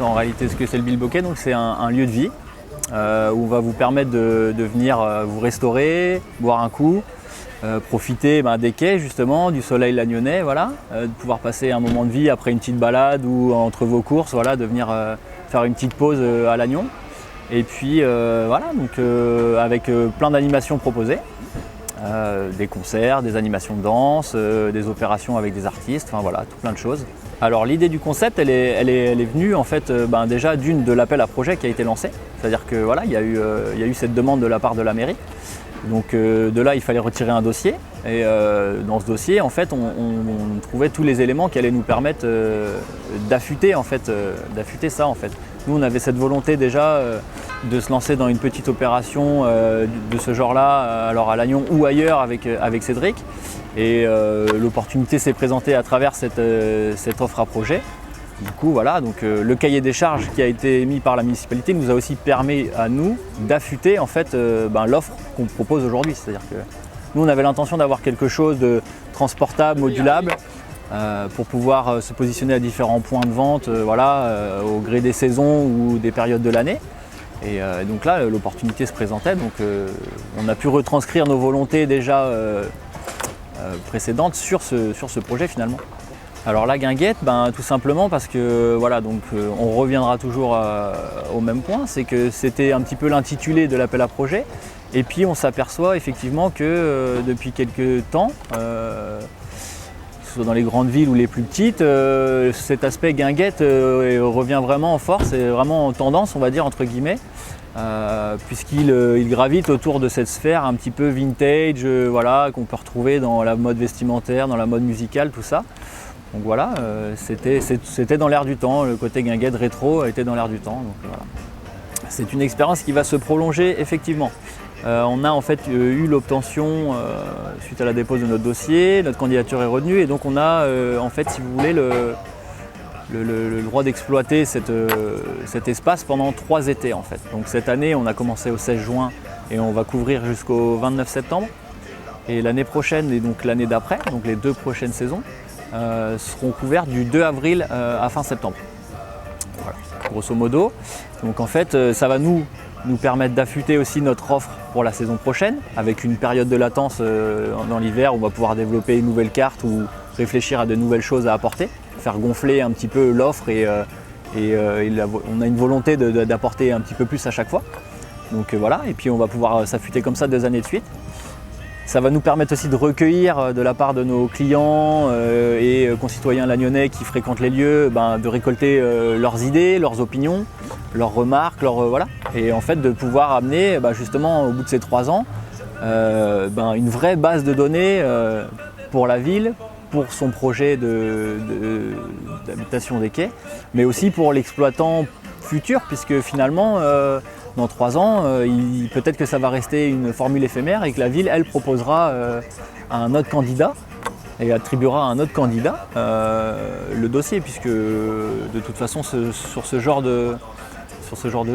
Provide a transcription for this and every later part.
en réalité ce que c'est le bilboquet. Donc c'est un lieu de vie où on va vous permettre de venir vous restaurer, boire un coup, profiter des quais justement, du soleil lagnonnais, voilà, de pouvoir passer un moment de vie après une petite balade ou entre vos courses, voilà, de venir faire une petite pause à Lannion. Et puis voilà, donc avec plein d'animations proposées. Des concerts, des animations de danse, des opérations avec des artistes, enfin voilà, tout plein de choses. Alors l'idée du concept, elle est venue en fait déjà d'une de l'appel à projet qui a été lancé. C'est-à-dire que voilà, il y a eu cette demande de la part de la mairie. Donc de là, il fallait retirer un dossier. Et dans ce dossier, en fait, on trouvait tous les éléments qui allaient nous permettre d'affûter ça en fait. Nous, on avait cette volonté déjà de se lancer dans une petite opération de ce genre-là, alors à Lannion ou ailleurs avec Cédric. Et l'opportunité s'est présentée à travers cette offre à projet. Du coup, voilà, donc le cahier des charges qui a été émis par la municipalité nous a aussi permis à nous d'affûter en fait l'offre qu'on propose aujourd'hui. C'est-à-dire que nous, on avait l'intention d'avoir quelque chose de transportable, modulable, pour pouvoir se positionner à différents points de vente, au gré des saisons ou des périodes de l'année. Et donc là, l'opportunité se présentait, donc on a pu retranscrire nos volontés déjà précédentes sur ce projet finalement. Alors la guinguette, tout simplement parce que voilà, donc on reviendra toujours au même point, c'est que c'était un petit peu l'intitulé de l'appel à projet. Et puis on s'aperçoit effectivement que depuis quelques temps, soit dans les grandes villes ou les plus petites, cet aspect guinguette revient vraiment en force et vraiment en tendance, on va dire entre guillemets, puisqu'il gravite autour de cette sphère un petit peu vintage, voilà, qu'on peut retrouver dans la mode vestimentaire, dans la mode musicale, tout ça. Donc voilà, c'était dans l'air du temps, le côté guinguette rétro était dans l'air du temps. Donc voilà. C'est une expérience qui va se prolonger effectivement. On a en fait eu l'obtention suite à la dépose de notre dossier, notre candidature est retenue et donc on a en fait, si vous voulez, le droit d'exploiter cet espace pendant 3 étés en fait. Donc cette année, on a commencé au 16 juin et on va couvrir jusqu'au 29 septembre. Et l'année prochaine et donc l'année d'après, donc les 2 prochaines saisons, seront couverts du 2 avril à fin septembre. Voilà, grosso modo. Donc en fait, ça va nous permettre d'affûter aussi notre offre pour la saison prochaine, avec une période de latence dans l'hiver où on va pouvoir développer une nouvelle carte ou réfléchir à de nouvelles choses à apporter, faire gonfler un petit peu l'offre et on a une volonté d'apporter un petit peu plus à chaque fois. Donc voilà, et puis on va pouvoir s'affûter comme ça 2 années de suite. Ça va nous permettre aussi de recueillir de la part de nos clients et concitoyens lagnonnais qui fréquentent les lieux, de récolter leurs idées, leurs opinions, leurs remarques, voilà. Et en fait de pouvoir amener justement au bout de ces 3 ans une vraie base de données pour la ville, pour son projet d'habitation des quais, mais aussi pour l'exploitant futur, puisque finalement dans 3 ans, peut-être que ça va rester une formule éphémère et que la ville, elle, proposera à un autre candidat et attribuera à un autre candidat le dossier, puisque de toute façon, sur ce genre de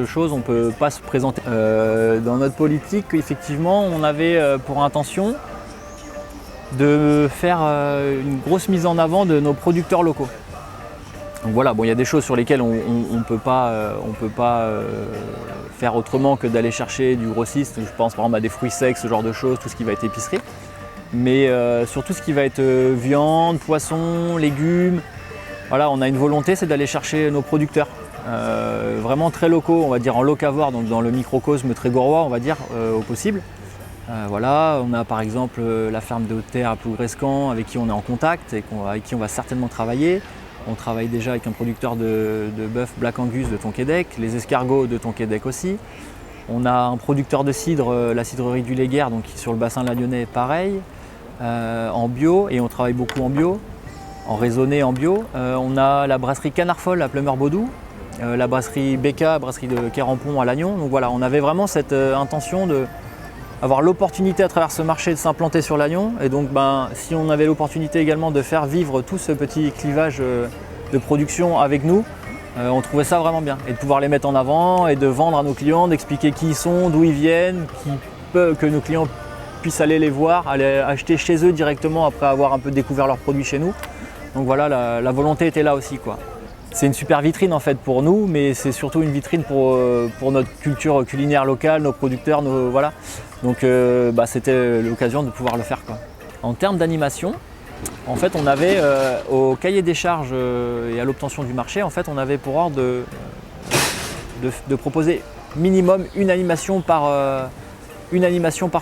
choses, on ne peut pas se présenter. Dans notre politique, effectivement, on avait pour intention de faire une grosse mise en avant de nos producteurs locaux. Donc voilà, il y a des choses sur lesquelles on ne peut pas faire autrement que d'aller chercher du grossiste. Je pense par exemple à des fruits secs, ce genre de choses, tout ce qui va être épicerie. Mais sur tout ce qui va être viande, poisson, légumes, voilà, on a une volonté, c'est d'aller chercher nos producteurs. Vraiment très locaux, on va dire en locavore, donc dans le microcosme trégorrois, on va dire, au possible. Voilà, on a par exemple la ferme de Haute-Terre à Plougrescan avec qui on est en contact et avec qui on va certainement travailler. On travaille déjà avec un producteur de bœuf Black Angus de Tonquédec, les escargots de Tonquédec aussi. On a un producteur de cidre, la cidrerie du Léguerre, donc sur le bassin lagnonnais, pareil, en bio, et on travaille beaucoup en bio, en raisonné en bio. On a la brasserie Canard-Folle à Pleumeur-Baudou, la brasserie Becca, brasserie de Quérampont à Lannion. Donc voilà, on avait vraiment cette intention d'avoir l'opportunité à travers ce marché de s'implanter sur Lannion. Et donc si on avait l'opportunité également de faire vivre tout ce petit clivage de production avec nous, on trouvait ça vraiment bien. Et de pouvoir les mettre en avant et de vendre à nos clients, d'expliquer qui ils sont, d'où ils viennent, que nos clients puissent aller les voir, aller acheter chez eux directement après avoir un peu découvert leurs produits chez nous. Donc voilà, la volonté était là aussi, quoi. c'est une super vitrine en fait pour nous, mais c'est surtout une vitrine pour notre culture culinaire locale, nos producteurs, voilà. Donc c'était l'occasion de pouvoir le faire, quoi. En termes d'animation, en fait on avait au cahier des charges et à l'obtention du marché, en fait on avait pour ordre de proposer minimum une animation par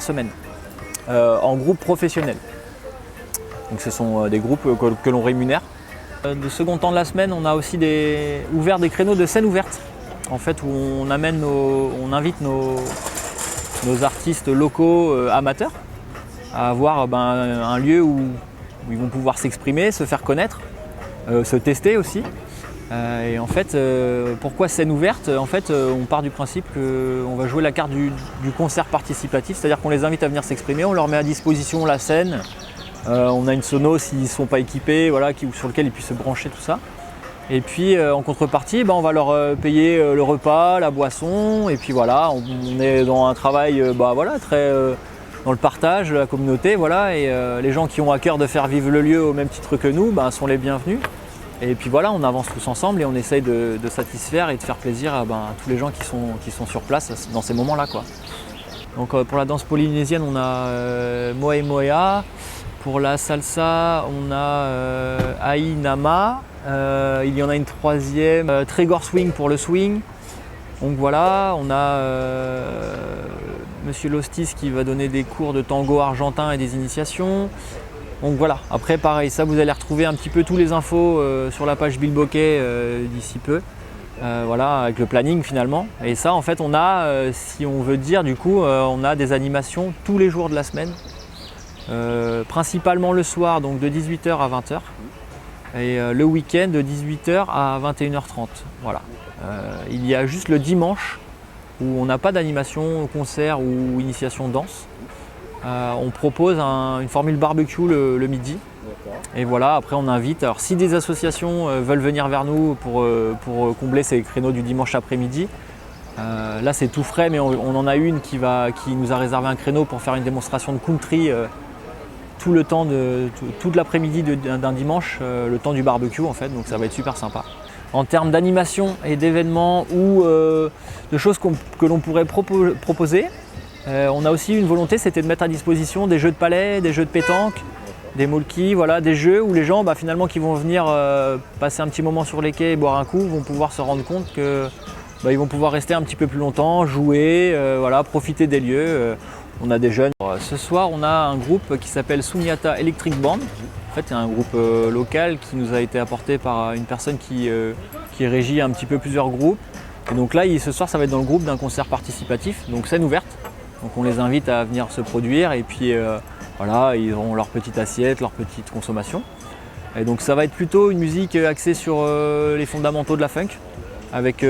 semaine en groupe professionnel. Donc ce sont des groupes que l'on rémunère. De second temps de la semaine, on a aussi ouvert des créneaux de scène ouverte, en fait, où on invite nos artistes locaux amateurs à avoir un lieu où ils vont pouvoir s'exprimer, se faire connaître, se tester aussi. Et en fait, pourquoi scène ouverte? En fait, on part du principe qu'on va jouer la carte du concert participatif, c'est-à-dire qu'on les invite à venir s'exprimer, on leur met à disposition la scène. On a une sono s'ils ne sont pas équipés, voilà, sur lequel ils puissent se brancher, tout ça. Et puis en contrepartie, on va leur payer le repas, la boisson, et puis voilà, on est dans un travail très dans le partage de la communauté, voilà, et les gens qui ont à cœur de faire vivre le lieu au même titre que nous sont les bienvenus. Et puis voilà, on avance tous ensemble et on essaye de satisfaire et de faire plaisir à tous les gens qui sont sur place dans ces moments-là, quoi. Donc pour la danse polynésienne, on a Moe Moea. Pour la salsa, on a Aïe Nama, il y en a une troisième, Trégor Swing pour le swing. Donc voilà, on a Monsieur Lostis qui va donner des cours de tango argentin et des initiations. Donc voilà, après pareil, ça vous allez retrouver un petit peu tous les infos sur la page Bill Bokeh d'ici peu. Voilà, avec le planning finalement. Et ça en fait on a, si on veut dire du coup, on a des animations tous les jours de la semaine. Principalement le soir, donc de 18h à 20h, et le week-end de 18h à 21h30. Voilà. Il y a juste le dimanche où on n'a pas d'animation, concert ou initiation danse. On propose une formule barbecue le midi. Et voilà, après on invite. Alors si des associations veulent venir vers nous pour combler ces créneaux du dimanche après-midi, là c'est tout frais, mais on en a une qui nous a réservé un créneau pour faire une démonstration de country tout le temps toute l'après-midi d'un dimanche, le temps du barbecue en fait, donc ça va être super sympa. En termes d'animation et d'événements ou de choses que l'on pourrait proposer, on a aussi une volonté, c'était de mettre à disposition des jeux de palais, des jeux de pétanque, des molki, voilà, des jeux où les gens finalement qui vont venir passer un petit moment sur les quais et boire un coup vont pouvoir se rendre compte que ils vont pouvoir rester un petit peu plus longtemps, jouer, voilà, profiter des lieux. On a des jeunes. Ce soir, on a un groupe qui s'appelle Sunyata Electric Band. En fait, c'est un groupe local qui nous a été apporté par une personne qui régit un petit peu plusieurs groupes. Et donc là, ce soir, ça va être dans le groupe d'un concert participatif, donc scène ouverte. Donc on les invite à venir se produire et puis voilà, ils auront leur petite assiette, leur petite consommation. Et donc ça va être plutôt une musique axée sur les fondamentaux de la funk, avec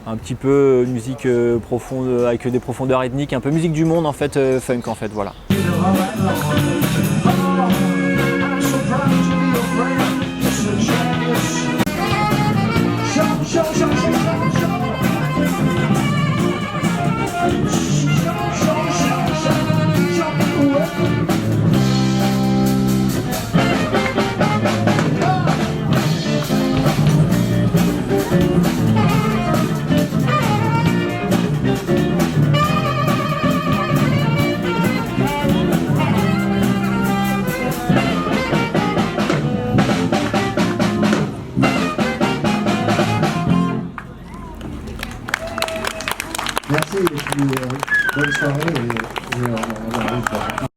un petit peu une musique profonde, avec des profondeurs ethniques, un peu musique du monde en fait, funk en fait, voilà. Merci et puis bonne soirée et on arrive.